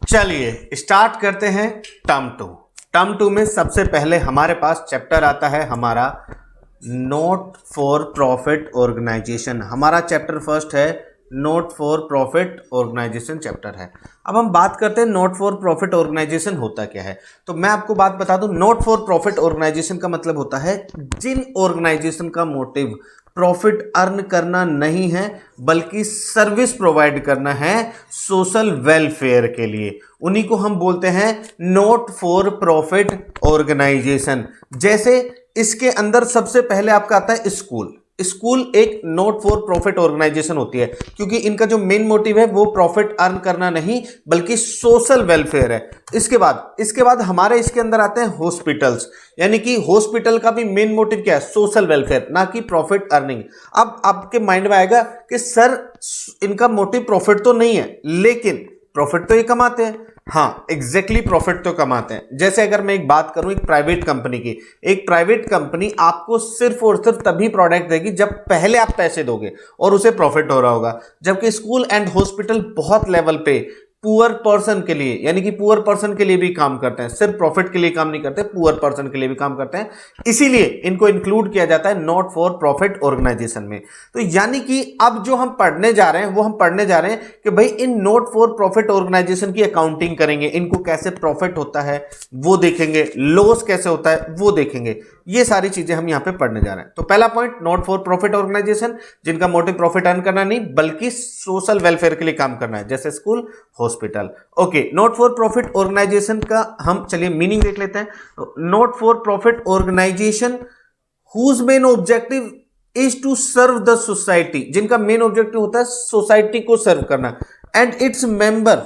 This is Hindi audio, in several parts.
चलिए स्टार्ट करते हैं टर्म टू। टर्म टू में सबसे पहले हमारे पास चैप्टर आता है हमारा नॉट फॉर प्रॉफिट ऑर्गेनाइजेशन। हमारा चैप्टर फर्स्ट है not for profit organisation chapter है। अब हम बात करते हैं नॉट फॉर प्रॉफिट ऑर्गेनाइजेशन होता क्या है। तो मैं आपको बात बता दूं, नॉट फॉर प्रॉफिट ऑर्गेनाइजेशन का मतलब होता है जिन ऑर्गेनाइजेशन का मोटिव प्रॉफिट अर्न करना नहीं है बल्कि सर्विस प्रोवाइड करना है सोशल वेलफेयर के लिए, उन्हीं को हम बोलते हैं नॉट फॉर प्रॉफिट ऑर्गेनाइजेशन। जैसे इसके अंदर सबसे पहले आपका आता है स्कूल। स्कूल एक नॉट फॉर प्रॉफिट ऑर्गेनाइजेशन होती है क्योंकि इनका जो मेन मोटिव है वो प्रॉफिट अर्न करना नहीं बल्कि सोशल वेलफेयर है। इसके बाद हमारे इसके अंदर आते हैं हॉस्पिटल्स, यानी कि हॉस्पिटल का भी मेन मोटिव क्या है, सोशल वेलफेयर, ना कि प्रॉफिट अर्निंग। अब आपके माइंड में आएगा कि सर इनका मोटिव प्रॉफिट तो नहीं है लेकिन प्रॉफिट तो ये कमाते हैं। हाँ एग्जैक्टली प्रॉफिट तो कमाते हैं। जैसे अगर मैं एक बात करूं एक प्राइवेट कंपनी की, एक प्राइवेट कंपनी आपको सिर्फ और सिर्फ तभी प्रोडक्ट देगी जब पहले आप पैसे दोगे और उसे प्रॉफिट हो रहा होगा। जबकि स्कूल एंड हॉस्पिटल बहुत लेवल पे पुअर पर्सन के लिए, यानी कि पुअर पर्सन के लिए भी काम करते हैं, सिर्फ प्रॉफिट के लिए काम नहीं करते, पुअर पर्सन के लिए भी काम करते हैं। इसीलिए इनको इंक्लूड किया जाता है नॉट फॉर प्रॉफिट ऑर्गेनाइजेशन में। तो यानी कि अब जो हम पढ़ने जा रहे हैं वो हम पढ़ने जा रहे हैं कि भाई इन नॉट फॉर प्रॉफिट ऑर्गेनाइजेशन की अकाउंटिंग करेंगे, इनको कैसे प्रॉफिट होता है वो देखेंगे, लॉस कैसे होता है वो देखेंगे। ये सारी चीजें हम यहां पे पढ़ने जा रहे हैं। तो पहला point, not for profit organisation, जिनका मोटिव प्रॉफिट अर्न करना नहीं बल्कि सोशल वेलफेयर के लिए काम करना है, जैसे school, hospital. Okay, not for profit organisation का हम चलिए मीनिंग देख लेते हैं। Not for profit organisation whose main objective is to serve the society, जिनका मेन ऑब्जेक्टिव होता है सोसाइटी को सर्व करना, एंड इट्स मेंबर,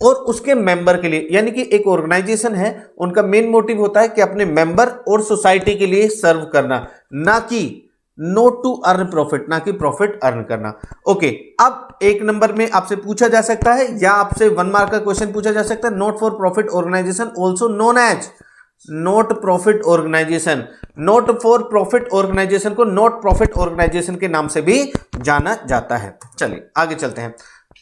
और उसके मेंबर के लिए। यानी कि एक ऑर्गेनाइजेशन है उनका मेन मोटिव होता है कि अपने मेंबर और सोसाइटी के लिए सर्व करना, ना कि नॉट टू अर्न प्रॉफिट, ना कि प्रॉफिट अर्न करना। ओके, अब एक नंबर में आपसे पूछा जा सकता है या आपसे 1 मार्क का क्वेश्चन पूछा जा सकता है, not for profit organisation also known as not profit organisation. Not for profit organisation को नॉट प्रॉफिट ऑर्गेनाइजेशन के नाम से भी जाना जाता है। चलिए आगे चलते हैं।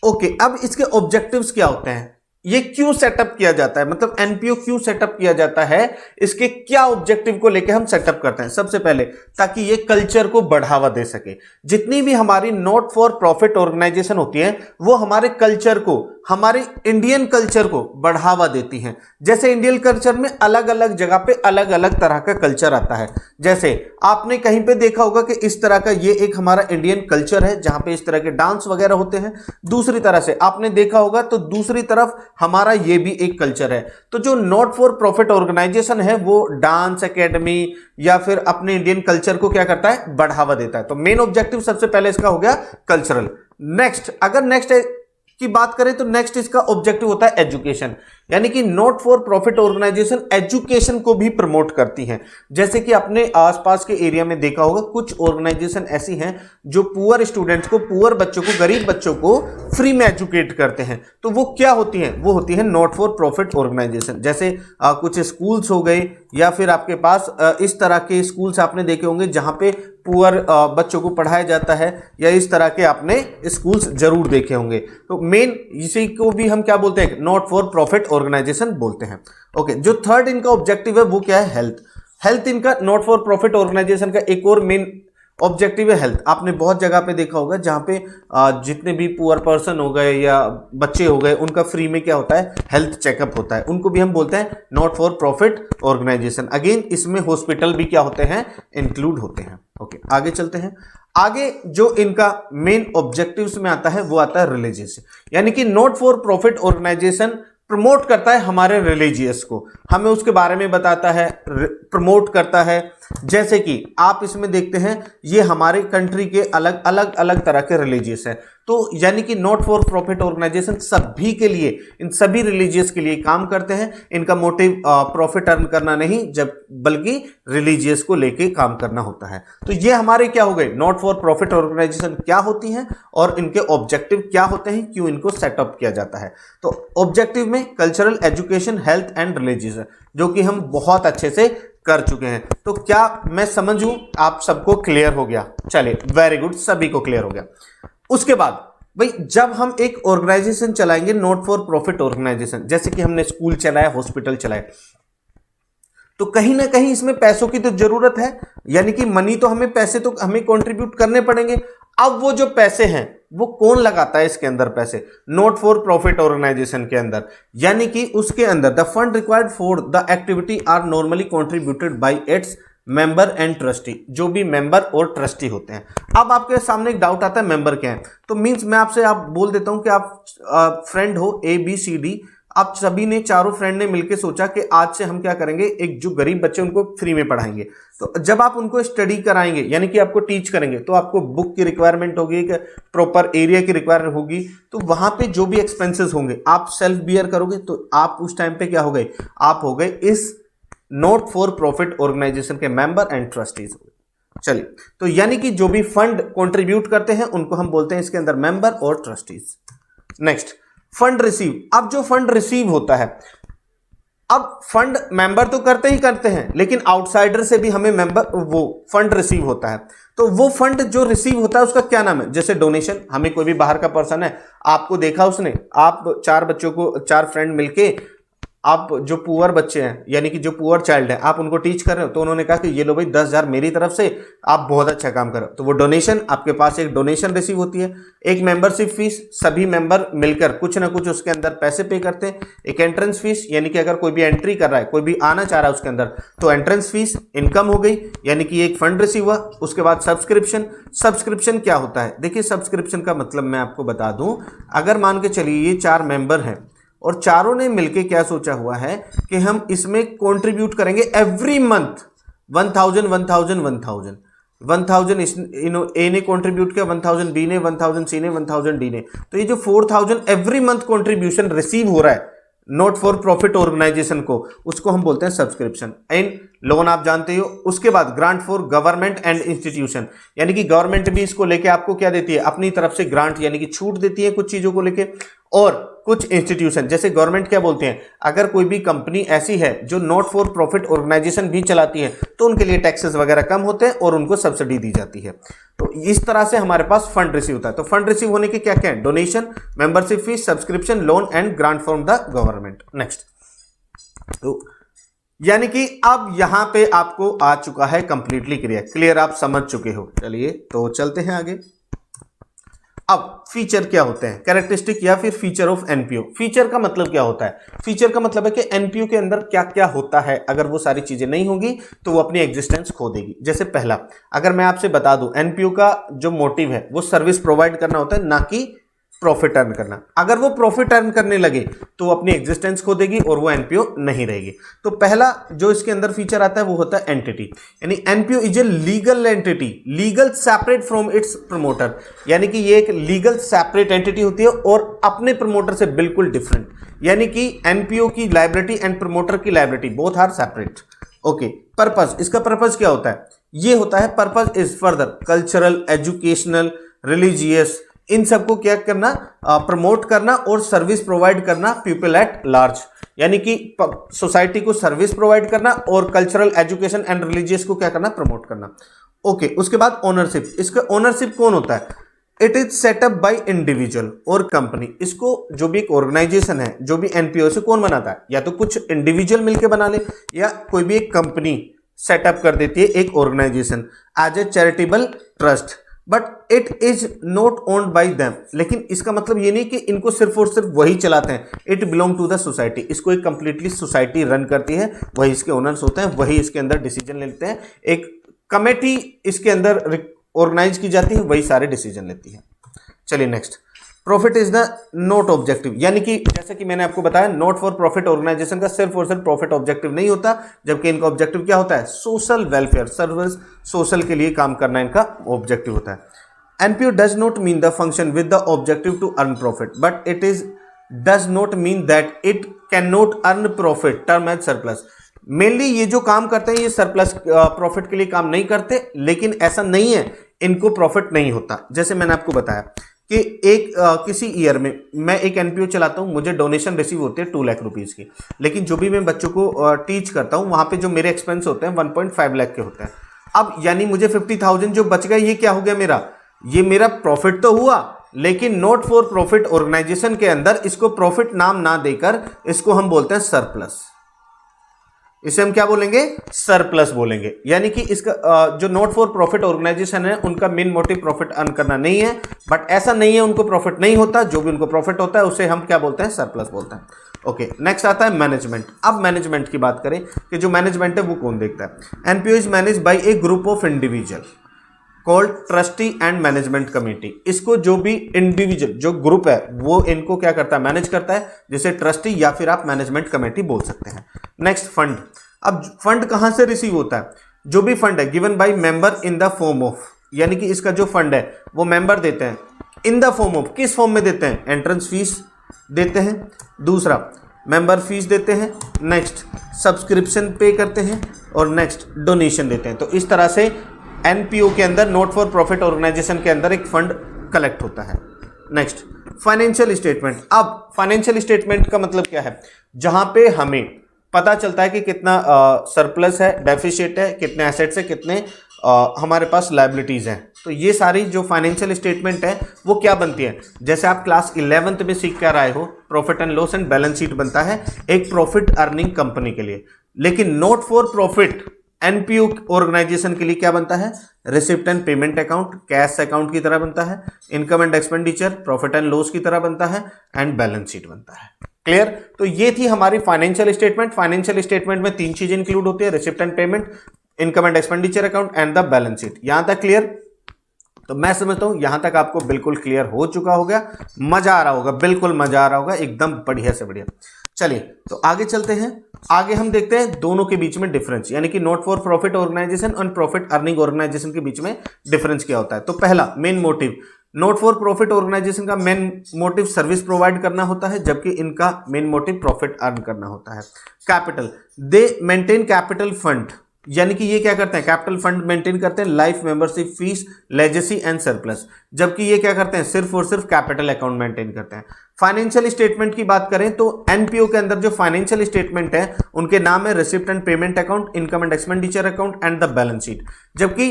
ओके, अब इसके ऑब्जेक्टिव्स क्या होते हैं, ये क्यों सेटअप किया जाता है, मतलब एनपीओ क्यों सेटअप किया जाता है, इसके क्या ऑब्जेक्टिव को लेकर हम सेटअप करते हैं। सबसे पहले ताकि ये कल्चर को बढ़ावा दे सके। जितनी भी हमारी नॉट फॉर प्रॉफिट ऑर्गेनाइजेशन होती है वो हमारे कल्चर को, हमारे इंडियन कल्चर को बढ़ावा देती हैं। जैसे इंडियन कल्चर में अलग अलग जगह पे अलग अलग तरह का कल्चर आता है। जैसे आपने कहीं पे देखा होगा कि इस तरह का ये एक हमारा इंडियन कल्चर है जहां पे इस तरह के डांस वगैरह होते हैं। दूसरी तरह से आपने देखा होगा तो दूसरी तरफ हमारा ये भी एक कल्चर है। तो जो नॉट फॉर प्रॉफिट ऑर्गेनाइजेशन है वो डांस एकेडमी या फिर अपने इंडियन कल्चर को क्या करता है, बढ़ावा देता है। तो मेन ऑब्जेक्टिव सबसे पहले इसका हो गया कल्चरल। नेक्स्ट, अगर नेक्स्ट की बात करें तो नेक्स्ट इसका ऑब्जेक्टिव होता है एजुकेशन, यानी कि not for profit organisation education को भी प्रमोट करती हैं। जैसे कि अपने आसपास के एरिया में देखा होगा कुछ ऑर्गेनाइजेशन ऐसी हैं जो पुअर स्टूडेंट्स को, पुअर बच्चों को, गरीब बच्चों को फ्री में एजुकेट करते हैं। तो वो क्या होती हैं, वो होती है नॉट फॉर प्रॉफिट ऑर्गेनाइजेशन। जैसे कुछ स्कूल्स हो गए या फिर आपके पास इस तरह के स्कूल्स आपने देखे होंगे जहां पे पुअर बच्चों को पढ़ाया जाता है, या इस तरह के आपने स्कूल्स जरूर देखे होंगे। तो मेन इसी को भी हम क्या बोलते हैं, नॉट फॉर प्रॉफिट ऑर्गेनाइजेशन बोलते हैं। ओके, जो थर्ड इनका ऑब्जेक्टिव है वो क्या है, हेल्थ। हेल्थ इनका नॉट फॉर प्रॉफिट ऑर्गेनाइजेशन का एक और मेन ऑब्जेक्टिव है हेल्थ। आपने बहुत जगह पे देखा होगा जहां पे जितने भी पुअर पर्सन हो गए या बच्चे हो गए उनका फ्री में क्या होता है, हेल्थ चेकअप होता है, उनको भी हम बोलते हैं not for profit organisation. Again इसमें हॉस्पिटल भी क्या होते हैं, इंक्लूड होते हैं। ओके, आगे चलते हैं। आगे जो इनका मेन ऑब्जेक्टिव्स में आता है वो आता है रिलीजियस, यानी कि not for profit organisation promote करता है हमारे रिलीजियस को, हमें उसके बारे में बताता है, प्रमोट करता है। जैसे कि आप इसमें देखते हैं ये हमारे कंट्री के अलग अलग अलग तरह के रिलीजियस हैं। तो यानी कि नॉट फॉर प्रॉफिट ऑर्गेनाइजेशन सभी के लिए, इन सभी रिलीजियस के लिए काम करते हैं। इनका मोटिव प्रॉफिट अर्न करना नहीं जब बल्कि रिलीजियस को लेके काम करना होता है। तो ये हमारे क्या हो गए, नॉट फॉर प्रॉफिट ऑर्गेनाइजेशन क्या होती हैं और इनके ऑब्जेक्टिव क्या होते हैं, क्यों इनको सेटअप किया जाता है। तो ऑब्जेक्टिव में cultural, education, health and religious, जो कि हम बहुत अच्छे से कर चुके हैं। तो क्या मैं समझूं आप सबको क्लियर हो गया? चलिए वेरी गुड, सभी को क्लियर हो गया। उसके बाद भाई जब हम एक ऑर्गेनाइजेशन चलाएंगे नॉट फॉर प्रॉफिट ऑर्गेनाइजेशन, जैसे कि हमने स्कूल चलाया, हॉस्पिटल चलाया, तो कहीं ना कहीं इसमें पैसों की तो जरूरत है, यानी कि मनी तो हमें, पैसे तो हमें कंट्रीब्यूट करने पड़ेंगे। अब वो जो पैसे हैं वो कौन लगाता है इसके अंदर पैसे? नॉट फॉर प्रॉफिट ऑर्गेनाइजेशन के अंदर, यानी कि उसके अंदर the fund required for the activity are normally contributed by its member and trustee, जो भी मेंबर और ट्रस्टी होते हैं। अब आपके सामने एक डाउट आता है मेंबर क्या है, तो मींस मैं आपसे आप बोल देता हूं कि आप फ्रेंड हो ABCD, आप सभी ने, चारों फ्रेंड ने मिलकर सोचा कि आज से हम क्या करेंगे, एक जो गरीब बच्चे उनको फ्री में पढ़ाएंगे। तो जब आप उनको स्टडी कराएंगे यानी कि आपको टीच करेंगे, तो आपको बुक की रिक्वायरमेंट होगी, प्रॉपर एरिया की रिक्वायरमेंट होगी, तो वहां पे जो भी एक्सपेंसेस होंगे आप सेल्फ बियर करोगे। तो आप उस टाइम पे क्या हो गए, आप हो गए इस नॉट फॉर प्रॉफिट ऑर्गेनाइजेशन के मेंबर एंड ट्रस्टीज हो गए। चलिए, तो यानी कि जो भी फंड कंट्रीब्यूट करते हैं उनको हम बोलते हैं इसके अंदर मेंबर और ट्रस्टीज। Next, fund receive. अब जो फंड रिसीव होता है, अब फंड मेंबर तो करते ही करते हैं, लेकिन आउटसाइडर से भी हमें मेंबर वो फंड रिसीव होता है। तो वो फंड जो रिसीव होता है उसका क्या नाम है? जैसे डोनेशन, हमें कोई भी बाहर का पर्सन है, आपको देखा उसने, आप चार बच्चों को, चार फ्रेंड मिलके, आप जो पुअर बच्चे हैं यानी कि जो पुअर चाइल्ड है, आप उनको टीच कर रहे हो, तो उन्होंने कहा कि ये लो भाई 10,000 मेरी तरफ से, आप बहुत अच्छा काम करो, तो वो डोनेशन, आपके पास एक डोनेशन रिसीव होती है। एक मेंबरशिप फीस, सभी मेंबर मिलकर कुछ ना कुछ उसके अंदर पैसे पे करते हैं। एक एंट्रेंस फीस, यानी कि अगर कोई भी एंट्री कर रहा है, कोई भी आना चाह रहा है उसके अंदर, तो एंट्रेंस फीस इनकम हो गई, यानी कि एक फंड रिसीव हुआ। उसके बाद सब्सक्रिप्शन। सब्सक्रिप्शन क्या होता है? देखिए, सब्सक्रिप्शन का मतलब मैं आपको बता दूं, अगर मान के चलिए ये 4 मेंबर हैं और चारों ने मिलके क्या सोचा हुआ है कि हम इसमें कंट्रीब्यूट करेंगे एवरी मंथ 1000 1000 1000 1000 ए ने कंट्रीब्यूट किया, 1000 बी ने, 1000 सी ने, 1000 डी ने, तो ये जो 4000 एवरी मंथ कंट्रीब्यूशन रिसीव हो रहा है नॉट फॉर प्रॉफिट ऑर्गेनाइजेशन को, उसको हम बोलते हैं सब्सक्रिप्शन। एंड लोन आप जानते हो। उसके बाद grant for government and institution, यानी कि गवर्नमेंट भी इसको लेके आपको क्या देती है, अपनी तरफ से ग्रांट यानी कि छूट देती है कुछ चीजों को लेके। और कुछ इंस्टीट्यूशन, जैसे गवर्नमेंट क्या बोलते हैं, अगर कोई भी कंपनी ऐसी है जो नॉट फॉर प्रॉफिट ऑर्गेनाइजेशन भी चलाती है, तो उनके लिए टैक्सेस वगैरह कम होते हैं और उनको सब्सिडी दी जाती है। तो इस तरह से हमारे पास फंड रिसीव होता है। तो फंड रिसीव होने के क्या क्या है? Donation, membership fees, subscription, loan and grant from the government. Next, तो यानी कि अब यहां पे आपको आ चुका है कंप्लीटली क्लियर, आप समझ चुके हो। चलिए, तो चलते हैं आगे। अब फीचर क्या होते हैं, कैरेक्टरिस्टिक या फिर फीचर ऑफ एनपीओ। फीचर का मतलब क्या होता है? फीचर का मतलब है कि एनपीओ के अंदर क्या क्या होता है, अगर वो सारी चीजें नहीं होंगी तो वो अपनी एग्जिस्टेंस खो देगी। जैसे पहला, अगर मैं आपसे बता दूं, एनपीओ का जो मोटिव है वो सर्विस प्रोवाइड करना होता है, ना कि प्रॉफिट अर्न करना। अगर वो प्रॉफिट अर्न करने लगे तो वो अपनी एग्जिस्टेंस खो देगी और वो एनपीओ नहीं रहेगी। तो पहला जो इसके अंदर फीचर आता है वो होता है एंटिटी, यानी NPO is a legal entity, legal separate from its promoter, यानी कि ये एक लीगल सेपरेट एंटिटी होती है और अपने प्रमोटर से बिल्कुल डिफरेंट, यानी कि एनपीओ की लायबिलिटी एंड प्रमोटर की liability both are separate. Okay, purpose, इसका पर्पस क्या होता है? ये होता है purpose is further cultural, educational, religious, इन सबको क्या करना, प्रमोट करना और सर्विस प्रोवाइड करना पीपल एट लार्ज, यानी कि सोसाइटी को सर्विस प्रोवाइड करना और कल्चरल, एजुकेशन एंड रिलीजियस को क्या करना, प्रमोट करना। ओके, उसके बाद ओनरशिप। इसका ओनरशिप कौन होता है? It is setup by individual और कंपनी। इसको जो भी एक ऑर्गेनाइजेशन है, जो भी एनपीओ से कौन बनाता है? या तो कुछ इंडिविजुअल मिलकर बना ले या कोई भी एक कंपनी सेटअप कर देती है एक organisation as a charitable trust, but it is not owned by them. लेकिन इसका मतलब ये नहीं कि इनको सिर्फ और सिर्फ वही चलाते हैं, it belong to the society. इसको एक कंप्लीटली सोसाइटी रन करती है, वही इसके ओनर्स होते हैं, वही इसके अंदर डिसीजन लेते हैं। एक कमेटी इसके अंदर ऑर्गेनाइज की जाती है, वही सारे डिसीजन लेती है। चलिए next, profit is the not objective, यानी कि जैसे कि मैंने आपको बताया नॉट फॉर प्रॉफिट ऑर्गेनाइजेशन का सिर्फ और सिर्फ प्रॉफिट ऑब्जेक्टिव नहीं होता, जबकि इनका ऑब्जेक्टिव क्या होता है? सोशल वेलफेयर, सर्विस, सोशल के लिए काम करना इनका ऑब्जेक्टिव होता है। NPO does not mean the function with the objective to earn profit, but it is does not mean that it can not earn profit, term as surplus. Mainly ये जो काम करते हैं ये सरप्लस प्रॉफिट के लिए काम नहीं करते, लेकिन ऐसा नहीं है इनको प्रॉफिट नहीं होता। जैसे मैंने आपको बताया कि एक किसी ईयर में मैं एक एनपीओ चलाता हूं, मुझे डोनेशन रिसीव होते हैं 2 लाख रुपीस की, लेकिन जो भी मैं बच्चों को टीच करता हूं वहां पे जो मेरे एक्सपेंस होते हैं 1.5 लाख के होते हैं। अब यानी मुझे 50,000 जो बच गया, ये क्या हो गया मेरा? ये मेरा प्रॉफिट तो हुआ, लेकिन नॉट फॉर प्रॉफिट ऑर्गेनाइजेशन के अंदर इसको प्रॉफिट नाम ना देकर इसको हम बोलते हैं सरप्लस। इसे हम क्या बोलेंगे? सरप्लस बोलेंगे। यानी कि इसका जो नॉट फॉर प्रॉफिट ऑर्गेनाइजेशन है उनका मेन मोटिव प्रॉफिट अर्न करना नहीं है, बट ऐसा नहीं है उनको प्रॉफिट नहीं होता, जो भी उनको प्रॉफिट होता है उसे हम क्या बोलते हैं? सरप्लस बोलते हैं। ओके, नेक्स्ट आता है मैनेजमेंट। अब मैनेजमेंट की बात करें कि जो मैनेजमेंट है वो कौन देखता है? NPO is manage by A group of individual called trustee and management committee. इसको जो भी इंडिविजुअल जो ग्रुप है वो इनको क्या करता है? मैनेज करता है, जिसे ट्रस्टी या फिर आप मैनेजमेंट कमेटी बोल सकते हैं। Next, fund. अब फंड कहां से रिसीव होता है? जो भी फंड है given by member in the form of, यानी कि इसका जो फंड है वो मेंबर देते हैं इन द फॉर्म ऑफ। किस फॉर्म में देते हैं? एंट्रेंस फीस देते हैं, दूसरा मेंबर फीस देते हैं, नेक्स्ट सब्सक्रिप्शन पे करते हैं, और नेक्स्ट डोनेशन देते हैं। तो इस तरह से एनपीओ के अंदर, नॉट फॉर प्रॉफिट ऑर्गेनाइजेशन के अंदर एक फंड कलेक्ट होता है। Next, financial statement. अब फाइनेंशियल स्टेटमेंट का मतलब क्या है? जहां पे हमें पता चलता है कि कितना सरप्लस है, डेफिसिट है, कितने एसेट्स है, कितने हमारे पास लायबिलिटीज हैं। तो ये सारी जो फाइनेंशियल स्टेटमेंट है वो क्या बनती है? जैसे आप क्लास 11th में सीख कर आए हो, profit and loss and balance sheet बनता है एक प्रॉफिट अर्निंग कंपनी के लिए, लेकिन not for profit NPO organisation के लिए क्या बनता है? Receipt and payment account cash account की तरह बनता है, income and expenditure profit and loss की तरह बनता है, एंड बैलेंस शीट बनता है। क्लियर? तो ये थी हमारी फाइनेंशियल स्टेटमेंट। फाइनेंशियल स्टेटमेंट में 3 चीजें इंक्लूड होती है, receipt and payment, income and expenditure account and the balance sheet. यहां तक क्लियर? तो मैं समझता हूं यहां तक आपको बिल्कुल क्लियर हो चुका होगा, मजा आ रहा होगा, बिल्कुल मजा आ रहा होगा, एकदम बढ़िया से बढ़िया। चलिए तो आगे चलते हैं। आगे हम देखते हैं दोनों के बीच में डिफरेंस, यानी कि नॉट फॉर प्रॉफिट ऑर्गेनाइजेशन और प्रॉफिट अर्निंग ऑर्गेनाइजेशन के बीच में डिफरेंस क्या होता है। तो पहला, main motive. Not for profit organisation का मेन मोटिव सर्विस प्रोवाइड करना होता है, जबकि इनका मेन मोटिव प्रॉफिट अर्न करना होता है। कैपिटल, दे मेंटेन कैपिटल फंड, यानी कि ये क्या करते हैं? कैपिटल फंड मेंटेन करते हैं, life membership fees, legacy and surplus, जबकि ये क्या करते हैं? सिर्फ और सिर्फ कैपिटल अकाउंट मेंटेन करते हैं। फाइनेंशियल स्टेटमेंट की बात करें तो एनपीओ के अंदर जो फाइनेंशियल स्टेटमेंट है उनके नाम है receipt and payment account, income and expenditure account and the balance sheet, जबकि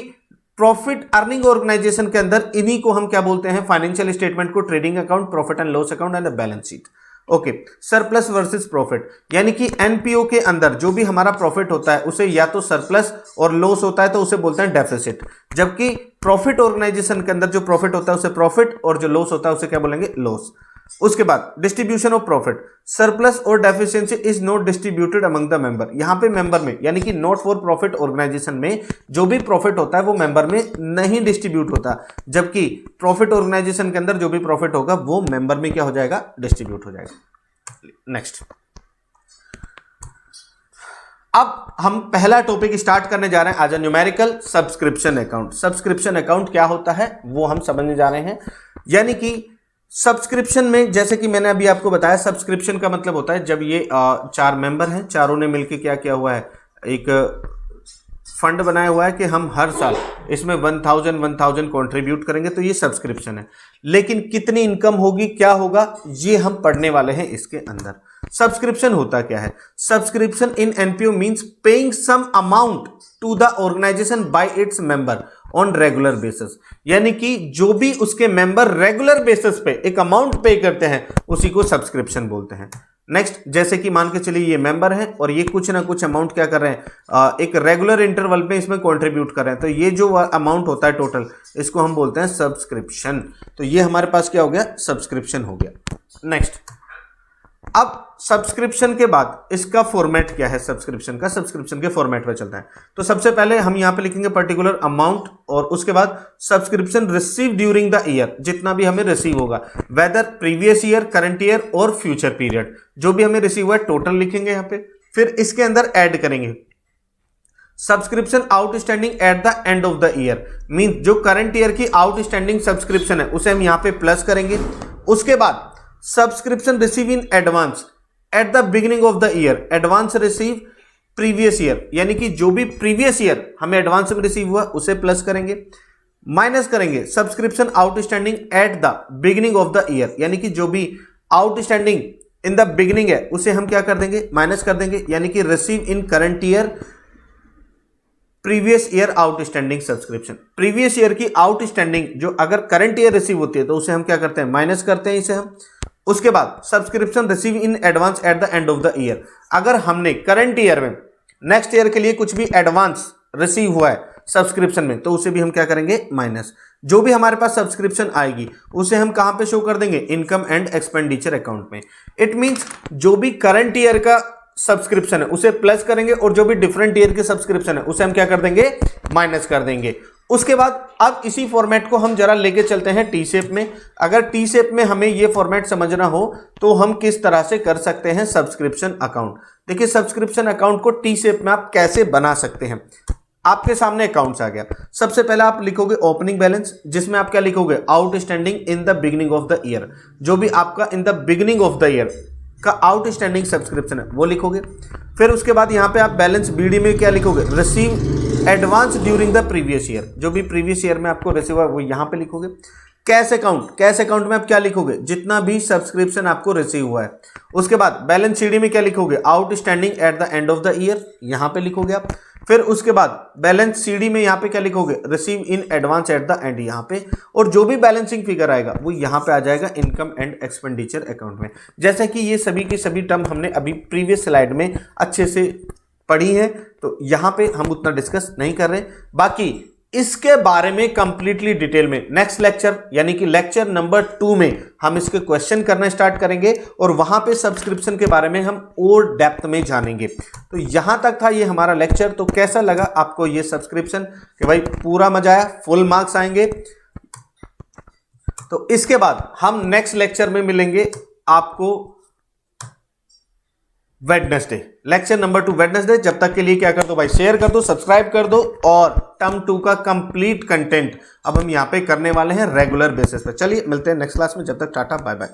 प्रॉफिट अर्निंग ऑर्गेनाइजेशन के अंदर इन्हीं को हम क्या बोलते हैं? फाइनेंशियल स्टेटमेंट को trading account, profit and loss account and the balance sheet. Okay, surplus versus profit, यानी कि एनपीओ के अंदर जो भी हमारा प्रॉफिट होता है उसे या तो सरप्लस और लॉस होता है तो उसे बोलते हैं डेफिसिट, जबकि प्रॉफिट ऑर्गेनाइजेशन के अंदर जो प्रॉफिट होता है उसे प्रॉफिट और जो लॉस होता है उसे क्या बोलेंगे? लॉस। उसके बाद डिस्ट्रीब्यूशन ऑफ प्रॉफिट, सरप्लस और deficiency is not distributed among the member. यहां पे मेंबर में, यानी कि नॉट फॉर प्रॉफिट ऑर्गेनाइजेशन में जो भी प्रॉफिट होता है वो मेंबर में नहीं डिस्ट्रीब्यूट होता, जबकि प्रॉफिट ऑर्गेनाइजेशन के अंदर जो भी प्रॉफिट होगा वो मेंबर में क्या हो जाएगा? डिस्ट्रीब्यूट हो जाएगा। नेक्स्ट, अब हम पहला टॉपिक स्टार्ट करने जा रहे हैं आज, numerical subscription account. Subscription account क्या होता है वो हम समझने जा रहे हैं। यानी कि सब्सक्रिप्शन में, जैसे कि मैंने अभी आपको बताया, सब्सक्रिप्शन का मतलब होता है जब ये 4 मेंबर हैं, चारों ने मिलकर क्या किया हुआ है? एक फंड बनाया हुआ है कि हम हर साल इसमें 1000 कंट्रीब्यूट करेंगे, तो ये सब्सक्रिप्शन है। लेकिन कितनी इनकम होगी, क्या होगा, ये हम पढ़ने वाले हैं इसके अंदर। सब्सक्रिप्शन होता क्या है? Subscription in NPO means paying some amount to the organisation by its member on regular basis, यानी कि जो भी उसके मेंबर रेगुलर बेसिस पे एक अमाउंट पे करते हैं उसी को सब्सक्रिप्शन बोलते हैं। नेक्स्ट, जैसे कि मान के चलिए ये मेंबर है और ये कुछ ना कुछ अमाउंट क्या कर रहे हैं? एक रेगुलर इंटरवल पे इसमें कंट्रीब्यूट कर रहे हैं, तो ये जो अमाउंट होता है टोटल, इसको हम बोलते हैं सब्सक्रिप्शन। तो ये हमारे पास क्या हो गया? सब्सक्रिप्शन हो गया। नेक्स्ट, अब सब्सक्रिप्शन के बाद इसका फॉर्मेट क्या है? सब्सक्रिप्शन का, सब्सक्रिप्शन के फॉर्मेट पे चलता है। तो सबसे पहले हम यहां पे लिखेंगे पर्टिकुलर अमाउंट, और उसके बाद subscription receive during the year, जितना भी हमें रिसीव होगा, whether previous year, current year और फ्यूचर पीरियड, जो भी हमें रिसीव हुआ है टोटल लिखेंगे यहां पे। फिर इसके अंदर ऐड करेंगे subscription outstanding at the end of the year, mean जो करंट ईयर की आउटस्टैंडिंग सब्सक्रिप्शन है उसे हम यहां पे प्लस करेंगे। उसके बाद subscription receive in advance at the beginning of the year, advance receive previous year, यानी कि जो भी प्रीवियस ईयर हमें एडवांस में रिसीव हुआ उसे प्लस करेंगे। माइनस करेंगे subscription outstanding at the beginning of the year, यानी कि जो भी आउटस्टैंडिंग इन द बिगिनिंग है उसे हम क्या कर देंगे? माइनस कर देंगे, यानी कि receive in current year previous year outstanding subscription, previous year की आउटस्टैंडिंग जो अगर करंट ईयर रिसीव होती है तो उसे हम क्या करते हैं, माइनस करते हैं इसे हम। उसके बाद subscription receive in advance at the end of the year, अगर हमने करंट ईयर में नेक्स्ट ईयर के लिए कुछ भी एडवांस रिसीव हुआ है सब्सक्रिप्शन में तो उसे भी हम क्या करेंगे, माइनस। जो भी हमारे पास सब्सक्रिप्शन आएगी उसे हम कहां पे शो कर देंगे, इनकम एंड एक्सपेंडिचर अकाउंट में। इट मींस जो भी करंट ईयर का सब्सक्रिप्शन है उसे प्लस करेंगे और जो भी डिफरेंट ईयर के सब्सक्रिप्शन है उसे हम क्या कर देंगे, माइनस कर देंगे। उसके बाद अब इसी फॉर्मेट को हम जरा लेके चलते हैं टी शेप में। अगर टी शेप में हमें ये फॉर्मेट समझना हो तो हम किस तरह से कर सकते हैं सब्सक्रिप्शन अकाउंट। देखिए सब्सक्रिप्शन अकाउंट को टी शेप में आप कैसे बना सकते हैं। आपके सामने अकाउंट्स आ गया, सबसे पहले आप लिखोगे ओपनिंग बैलेंस, जिसमें आप क्या लिखोगे, outstanding in the beginning of the year. जो भी आपका in the beginning of the year का आउटस्टैंडिंग सब्सक्रिप्शन है वो लिखोगे। फिर उसके बाद यहाँ पे आप बैलेंस बीडी में क्या लिखोगे, receive advance during the previous year, जो भी प्रीवियस ईयर में आपको रिसीव हुआ वो यहाँ पे लिखोगे। कैश अकाउंट, कैश अकाउंट में आप क्या लिखोगे, जितना भी सब्सक्रिप्शन आपको रिसीव हुआ है। उसके बाद बैलेंस सीडी में क्या लिखोगे, outstanding at the end of the year, यहाँ पे लिखोगे आप। फिर उसके बाद बैलेंस सीडी में यहाँ पे क्या लिखोगे, receive in advance at the end यहाँ पे, और जो भी बैलेंसिंग फिगर आएगा वो यहाँ पे आ जाएगा इनकम एंड एक्सपेंडिचर अकाउंट में। जैसा कि ये सभी की सभी टर्म हमने अभी प्रीवियस स्लाइड में अच्छे से पढ़ी है तो यहाँ पे हम उतना डिस्कस नहीं कर रहे। बाकी इसके बारे में कंप्लीटली डिटेल में नेक्स्ट लेक्चर यानी कि लेक्चर नंबर 2 में हम इसके क्वेश्चन करना स्टार्ट करेंगे और वहां पे सब्सक्रिप्शन के बारे में हम और डेप्थ में जानेंगे। तो यहां तक था ये हमारा लेक्चर। तो कैसा लगा आपको ये सब्सक्रिप्शन, कि भाई पूरा मजा आया, फुल मार्क्स आएंगे। तो इसके बाद हम नेक्स्ट लेक्चर में मिलेंगे आपको वेडनेसडे, लेक्चर नंबर 2 वेडनेसडे। जब तक के लिए क्या कर दो भाई, शेयर कर दो, सब्सक्राइब कर दो, और टर्म 2 का कंप्लीट कंटेंट अब हम यहाँ पे करने वाले हैं रेगुलर बेसिस पे। चलिए मिलते हैं नेक्स्ट क्लास में, जब तक टाटा बाय बाय।